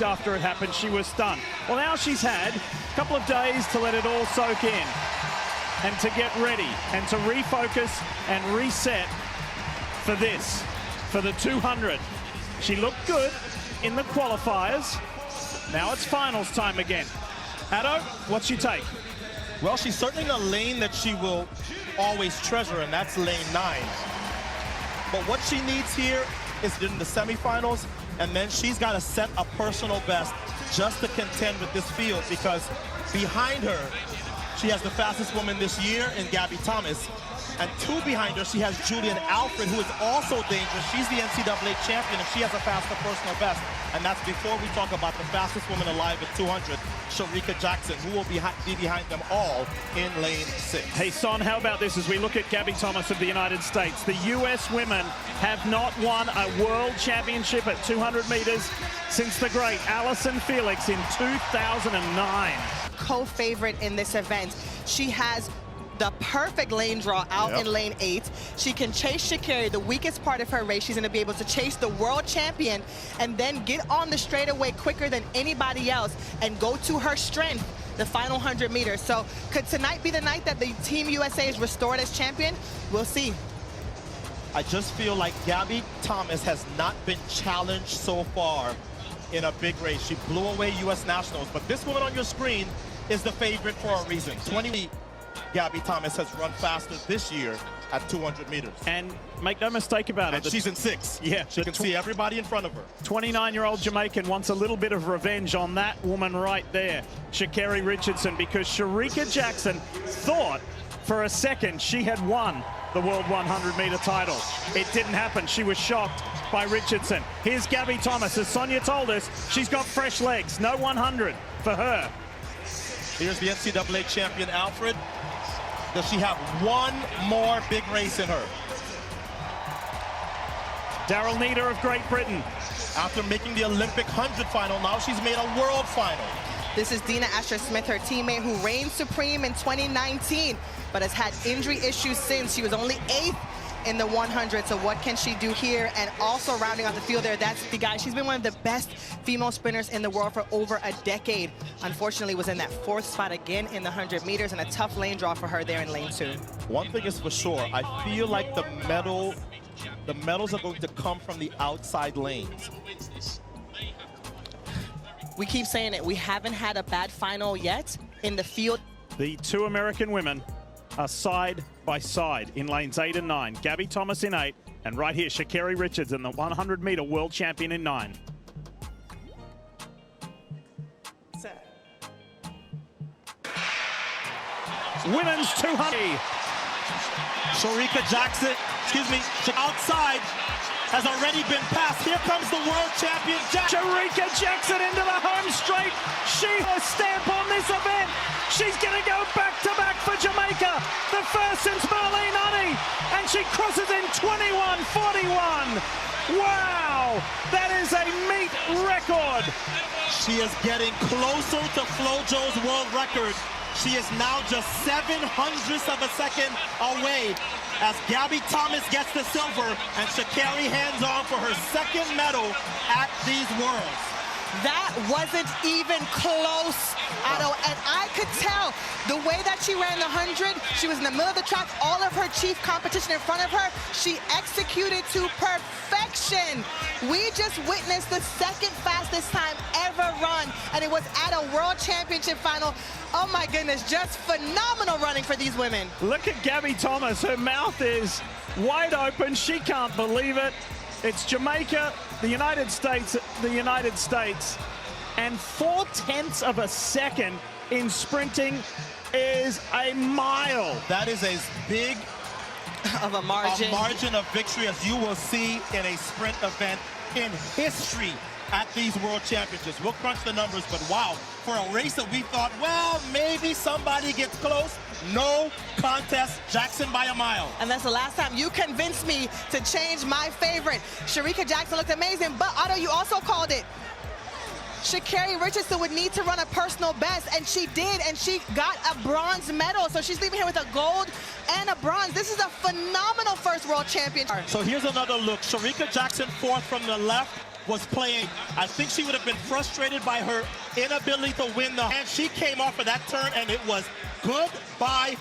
After it happened, she was stunned. Well, now she's had a couple of days to let it all soak in and to get ready and to refocus and reset for this, for the 200. She looked good in the qualifiers. Now it's finals time again. Addo, what's your take? Well, she's certainly in a lane that she will always treasure, and that's lane 9. But what she needs here is in the semifinals, and then she's got to set a personal best just to contend with this field, because behind her, she has the fastest woman this year in Gabby Thomas, and 2 behind her, she has Julian Alfred, who is also dangerous. She's the NCAA champion, and she has a faster personal best. And that's before we talk about the fastest woman alive at 200, Shericka Jackson, who will be behind them all in lane 6. Hey, Son, how about this as we look at Gabby Thomas of the United States? The U.S. women have not won a world championship at 200 meters since the great Allyson Felix in 2009. Co-favorite in this event. She has the perfect lane draw out in lane 8. She can chase Sha'Carri, the weakest part of her race. She's going to be able to chase the world champion and then get on the straightaway quicker than anybody else and go to her strength, the final 100 meters. So could tonight be the night that the Team USA is restored as champion? We'll see. I just feel like Gabby Thomas has not been challenged so far in a big race. She blew away U.S. Nationals, but this woman on your screen is the favorite for a reason. Gabby Thomas has run faster this year at 200 meters. And make no mistake about it. And she's in 6. Yeah. She can see everybody in front of her. 29-year-old Jamaican wants a little bit of revenge on that woman right there, Sha'Carri Richardson, because Shericka Jackson thought for a second she had won the World 100-meter title. It didn't happen. She was shocked by Richardson. Here's Gabby Thomas. As Sonia told us, she's got fresh legs. No 100 for her. Here's the NCAA champion, Alfred. Does she have one more big race in her? Daryl Nieder of Great Britain. After making the Olympic 100 final, now she's made a world final. This is Dina Asher-Smith, her teammate, who reigned supreme in 2019, but has had injury issues since. She was only 8th in the 100, so what can she do here? And also rounding out the field there, that's the guy. She's been one of the best female sprinters in the world for over a decade. Unfortunately, was in that 4th spot again in the 100 meters, and a tough lane draw for her there in lane 2. One thing is for sure, I feel like the medals are going to come from the outside lanes. We keep saying it, we haven't had a bad final yet in the field. The 2 American women are side by side in lanes 8 and 9. Gabby Thomas in 8, and right here, Sha'Carri Richardson, the 100-meter world champion in 9. Women's 200. Shericka Jackson, outside, has already been passed. Here comes the world champion, Shericka Jackson into the home straight. She has stamp on this event. She's going to go back-to-back for Jamaica, the first since Marlene Uddy, and she crosses in 21:41. Wow, that is a meet record. She is getting closer to FloJo's world record. She is now just 0.07 of a second away as Gabby Thomas gets the silver and Sha'Carri hands on for her 2nd medal at these Worlds. That wasn't even close, Addo, and I could tell the way that she ran the 100, she was in the middle of the track, all of her chief competition in front of her, she executed to perfection. We just witnessed the 2nd fastest time ever run, and it was at a World Championship final. Oh my goodness, just phenomenal running for these women. Look at Gabby Thomas, her mouth is wide open, she can't believe it. It's Jamaica, the United States, and 0.4 of a second in sprinting is a mile. That is as big of a margin of victory as you will see in a sprint event in history at these World Championships. We'll crunch the numbers, but wow, for a race that we thought, well, maybe somebody gets close. No contest, Jackson by a mile. And that's the last time you convinced me to change my favorite. Shericka Jackson looked amazing, but Otto, you also called it. Sha'Carri Richardson would need to run a personal best, and she did, and she got a bronze medal. So she's leaving here with a gold and a bronze. This is a phenomenal first world championship. So here's another look. Shericka Jackson 4th from the left, was playing. I think she would have been frustrated by her inability to win the, and she came off of that turn and it was goodbye.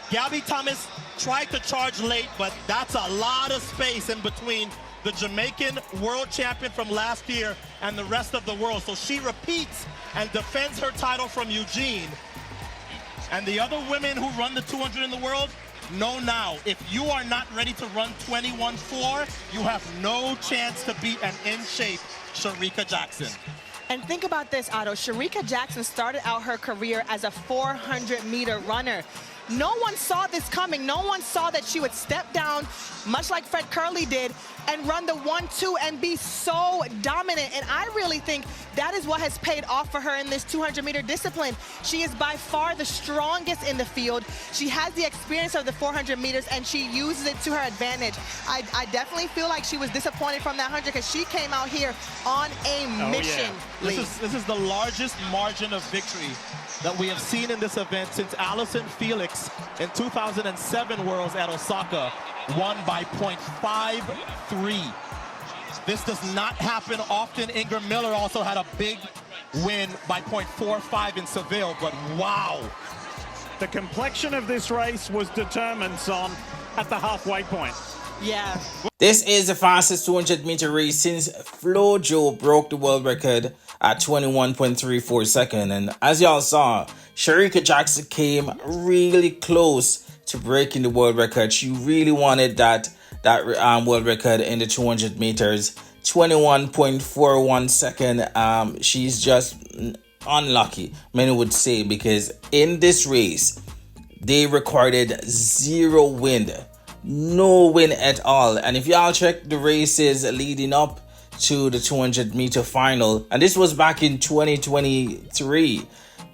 Gabby Thomas tried to charge late, but that's a lot of space in between the Jamaican world champion from last year and the rest of the world. So she repeats and defends her title from Eugene. And the other women who run the 200 in the world, know now, if you are not ready to run 21.4, you have no chance to beat an in-shape Shericka Jackson. And think about this, Otto. Shericka Jackson started out her career as a 400-meter runner. No one saw this coming. No one saw that she would step down, much like Fred Curley did, and run the 1-2 and be so dominant. And I really think that is what has paid off for her in this 200-meter discipline. She is by far the strongest in the field. She has the experience of the 400 meters, and she uses it to her advantage. I definitely feel like she was disappointed from that 100 because she came out here on a mission. Yeah. This is the largest margin of victory that we have seen in this event since Allison Felix in 2007 Worlds at Osaka won by .53. This does not happen often. Ingram Miller also had a big win by .45 in Seville, but wow. The complexion of this race was determined, Son, at the halfway point. Yeah. This is the fastest 200-meter race since Flojo broke the world record at 21.34 seconds. And as y'all saw, Shericka Jackson came really close to breaking the world record. She really wanted that world record in the 200 meters. 21.41 seconds. She's just unlucky, many would say, because in this race, they recorded 0 wind. No win at all. And if y'all check the races leading up to the 200-meter final, and this was back in 2023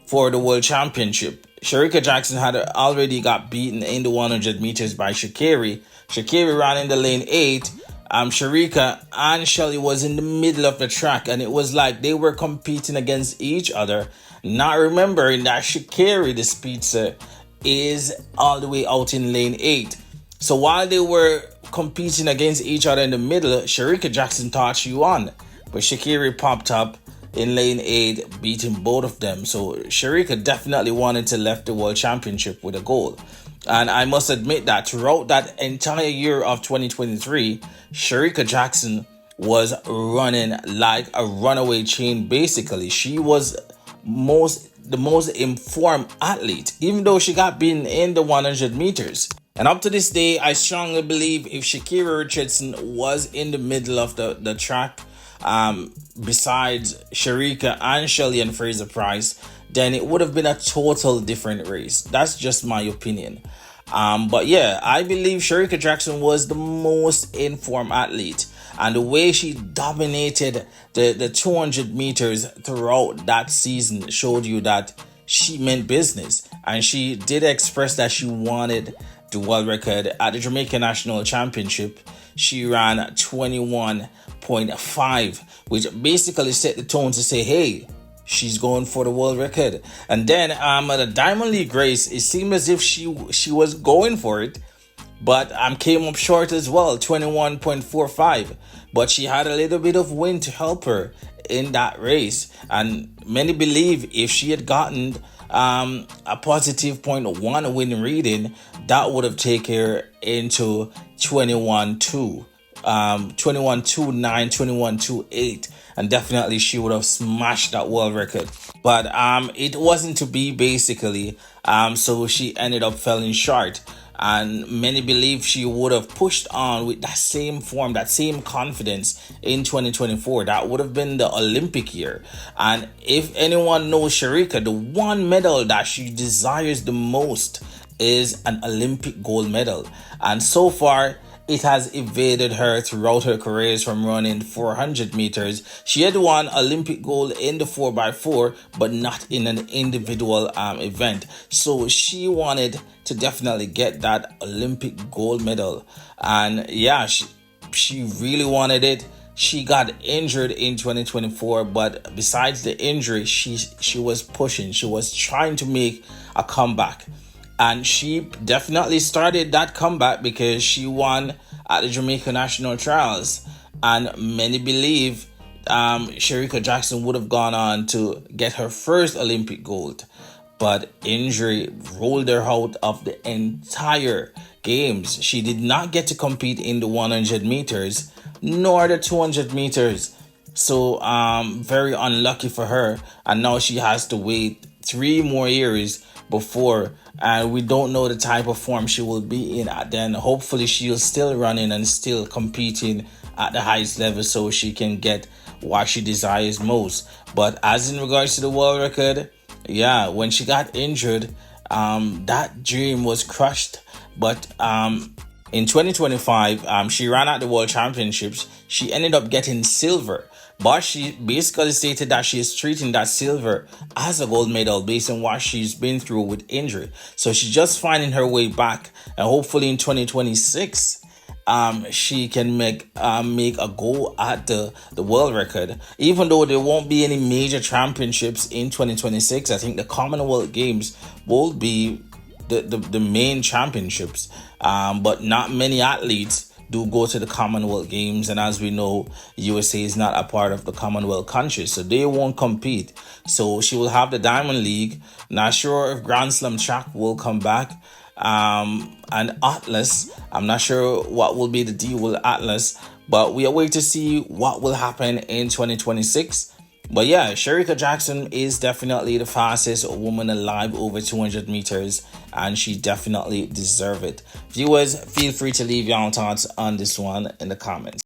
for the World Championship, Shericka Jackson had already got beaten in the 100 meters by Sha'Carri. Sha'Carri ran in the lane 8. Shericka and Shelly was in the middle of the track, and it was like they were competing against each other, not remembering that Sha'Carri, the speedster, is all the way out in lane 8. So while they were competing against each other in the middle, Shericka Jackson thought she won. But Sha'Carri popped up in lane 8, beating both of them. So Shericka definitely wanted to left the World Championship with a gold. And I must admit that throughout that entire year of 2023, Shericka Jackson was running like a runaway chain, basically. She was the most informed athlete, even though she got beaten in the 100 meters. And up to this day, I strongly believe if Sha'Carri Richardson was in the middle of the track, besides Shericka and Shelly and Fraser Price, then it would have been a total different race. That's just my opinion. But yeah, I believe Shericka Jackson was the most informed athlete. And the way she dominated the 200 meters throughout that season showed you that she meant business. And she did express that she wanted the world record at the Jamaican National Championship. She ran 21.5, which basically set the tone to say, hey, she's going for the world record. And then at the Diamond League race, it seemed as if she was going for it, but came up short as well, 21.45. But she had a little bit of wind to help her in that race. And many believe if she had gotten a positive 0.1 win reading, that would have taken her into 21.2, 21.29, 21.28, and definitely she would have smashed that world record. But it wasn't to be, basically. So she ended up falling short. And many believe she would have pushed on with that same form, that same confidence in 2024. That would have been the Olympic year. And if anyone knows Shericka, the one medal that she desires the most is an Olympic gold medal. And so far, it has evaded her throughout her careers from running 400 meters. She had won Olympic gold in the 4x4, but not in an individual event. So she wanted to definitely get that Olympic gold medal. And yeah, she really wanted it. She got injured in 2024, but besides the injury, she was pushing. She was trying to make a comeback. And she definitely started that comeback because she won at the Jamaica National Trials and many believe Shericka Jackson would have gone on to get her first Olympic gold, but injury rolled her out of the entire games. She did not get to compete in the 100 meters nor the 200 meters. So very unlucky for her, and now she has to wait 3 more years before, and we don't know the type of form she will be in at then. Hopefully she'll still running and still competing at the highest level so she can get what she desires most. But as in regards to the world record, yeah, when she got injured, that dream was crushed. But in 2025, she ran at the World Championships. She ended up getting silver, but she basically stated that she is treating that silver as a gold medal based on what she's been through with injury. So she's just finding her way back, and hopefully in 2026, she can make a go at the world record. Even though there won't be any major championships in 2026, I think the Commonwealth Games will be the main championships. But not many athletes do go to the Commonwealth Games, and as we know, USA is not a part of the Commonwealth countries, so they won't compete. So she will have the Diamond League. Not sure if Grand Slam track will come back. And Atlas, I'm not sure what will be the deal with Atlas, but we are waiting to see what will happen in 2026. But yeah, Shericka Jackson is definitely the fastest woman alive over 200 meters, and she definitely deserves it. Viewers, feel free to leave your own thoughts on this one in the comments.